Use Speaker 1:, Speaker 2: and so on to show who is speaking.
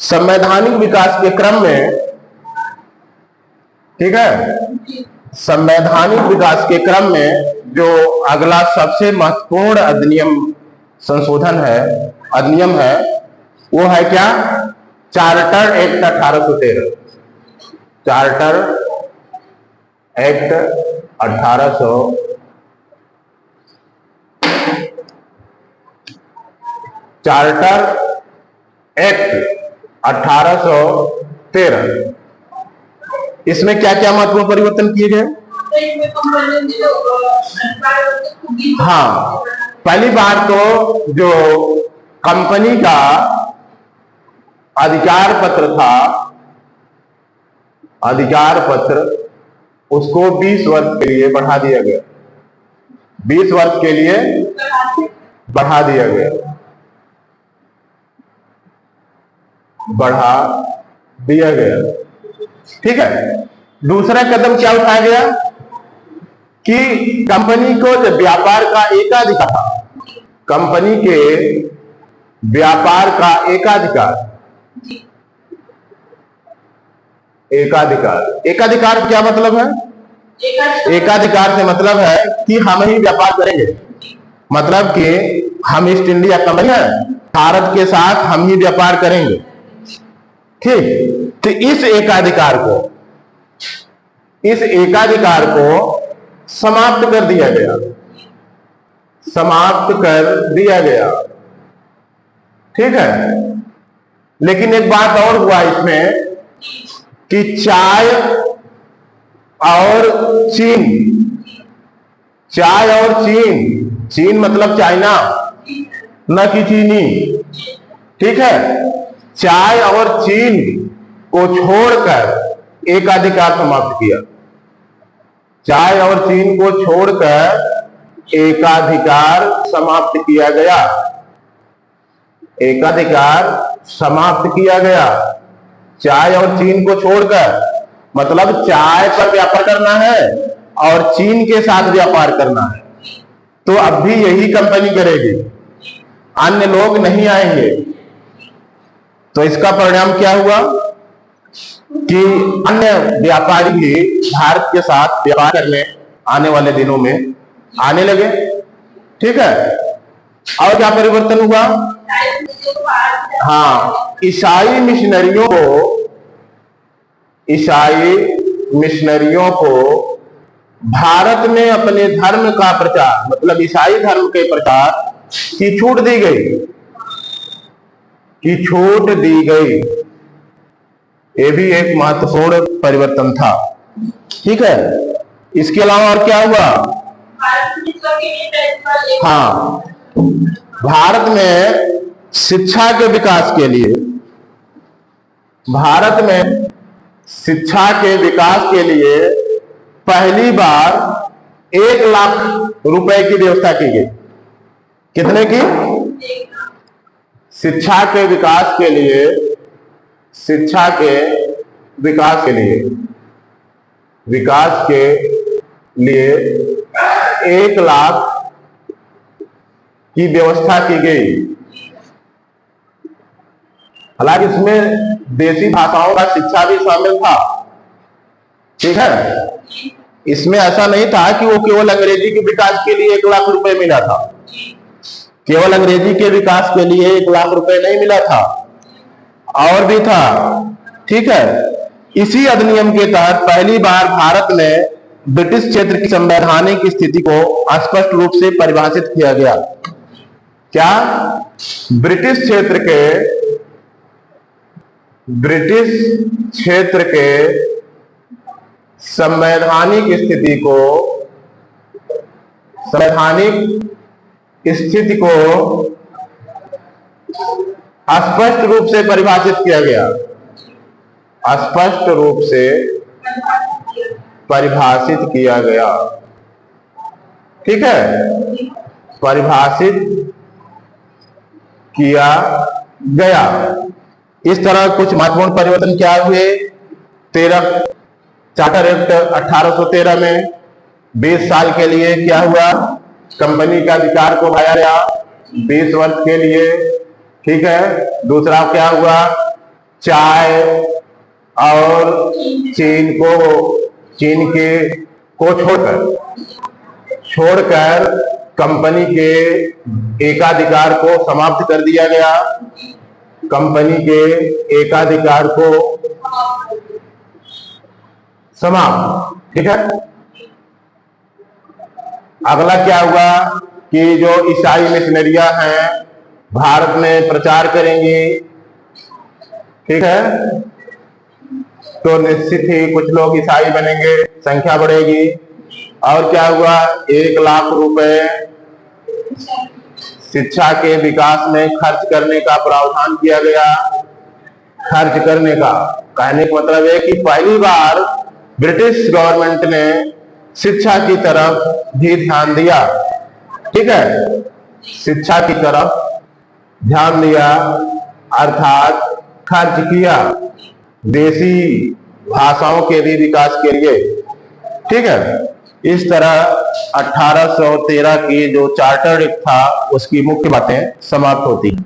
Speaker 1: संवैधानिक विकास के क्रम में, ठीक है, संवैधानिक विकास के क्रम में जो अगला सबसे महत्वपूर्ण अधिनियम है वो है क्या? Charter act 1813। Charter act 1813। इसमें क्या क्या महत्वपूर्ण परिवर्तन किए गए? हाँ, पहली बात तो जो कंपनी का अधिकार पत्र था, अधिकार पत्र उसको 20 वर्ष के लिए बढ़ा दिया गया। 20 वर्ष के लिए बढ़ा दिया गया, बढ़ा दिया गया। ठीक है। दूसरा कदम क्या उठाया गया कि कंपनी को जब व्यापार का एकाधिकार था, कंपनी के व्यापार का एकाधिकार क्या मतलब है? एकाधिकार से मतलब है कि हम ही व्यापार करेंगे, मतलब कि हम ईस्ट इंडिया कंपनी है, भारत के साथ हम ही व्यापार करेंगे। ठीक, तो इस एकाधिकार को समाप्त कर दिया गया, समाप्त कर दिया गया। ठीक है। लेकिन एक बात और हुआ इसमें कि चाय और चीन मतलब चाइना, न कि चीनी। ठीक है। चाय और चीन को छोड़कर एकाधिकार समाप्त किया। चाय और चीन को छोड़कर एकाधिकार समाप्त किया गया। एकाधिकार समाप्त किया गया। चाय और चीन को छोड़कर, मतलब चाय पर व्यापार करना है और चीन के साथ व्यापार करना है, तो अब भी यही कंपनी करेगी, अन्य लोग नहीं आएंगे। तो इसका परिणाम क्या हुआ कि अन्य व्यापारी भी भारत के साथ व्यापार करने आने वाले दिनों में आने लगे। ठीक है। और क्या परिवर्तन हुआ? हाँ, ईसाई मिशनरियों को भारत में अपने धर्म का प्रचार, मतलब ईसाई धर्म के प्रचार की छूट दी गई। ये भी एक महत्वपूर्ण परिवर्तन था। ठीक है। इसके अलावा और क्या हुआ? हाँ, भारत में शिक्षा के विकास के लिए, पहली बार 1 लाख रुपए की व्यवस्था की गई। कितने की? शिक्षा के विकास के लिए 1 लाख की व्यवस्था की गई। हालांकि इसमें देसी भाषाओं का शिक्षा भी शामिल था। ठीक है। इसमें ऐसा नहीं था कि वो केवल अंग्रेजी के विकास के लिए 1 लाख रुपए मिला था। केवल अंग्रेजी के विकास के लिए 1 लाख रुपए नहीं मिला था, और भी था। ठीक है। इसी अधिनियम के तहत पहली बार भारत में ब्रिटिश क्षेत्र की संवैधानिक स्थिति को स्पष्ट रूप से परिभाषित किया गया। क्या? ब्रिटिश क्षेत्र के संवैधानिक स्थिति को स्पष्ट रूप से परिभाषित किया गया। स्पष्ट रूप से परिभाषित किया गया। ठीक है। परिभाषित किया गया। इस तरह कुछ महत्वपूर्ण परिवर्तन क्या हुए? चार्टर एक्ट 1813 में 20 साल के लिए क्या हुआ? कंपनी का अधिकार को बढ़ाया गया 20 वर्ष के लिए। ठीक है। दूसरा क्या हुआ, चाय और चीन के को छोड़कर कंपनी के एकाधिकार को समाप्त कर दिया गया। कंपनी के एकाधिकार को समाप्त, ठीक है। अगला क्या हुआ कि जो ईसाई मिशनरियां हैं भारत में प्रचार करेंगी, ठीक है। तो निश्चित ही कुछ लोग ईसाई बनेंगे, संख्या बढ़ेगी। और क्या हुआ, 1 लाख रुपए शिक्षा के विकास में खर्च करने का प्रावधान किया गया। खर्च करने का कहने का मतलब है कि पहली बार ब्रिटिश गवर्नमेंट ने शिक्षा की तरफ भी ध्यान दिया, ठीक है। शिक्षा की तरफ ध्यान दिया अर्थात खर्च किया देसी भाषाओं के भी विकास के लिए, ठीक है। इस तरह 1813 की जो चार्टर एक्ट था उसकी मुख्य बातें समाप्त होती हैं।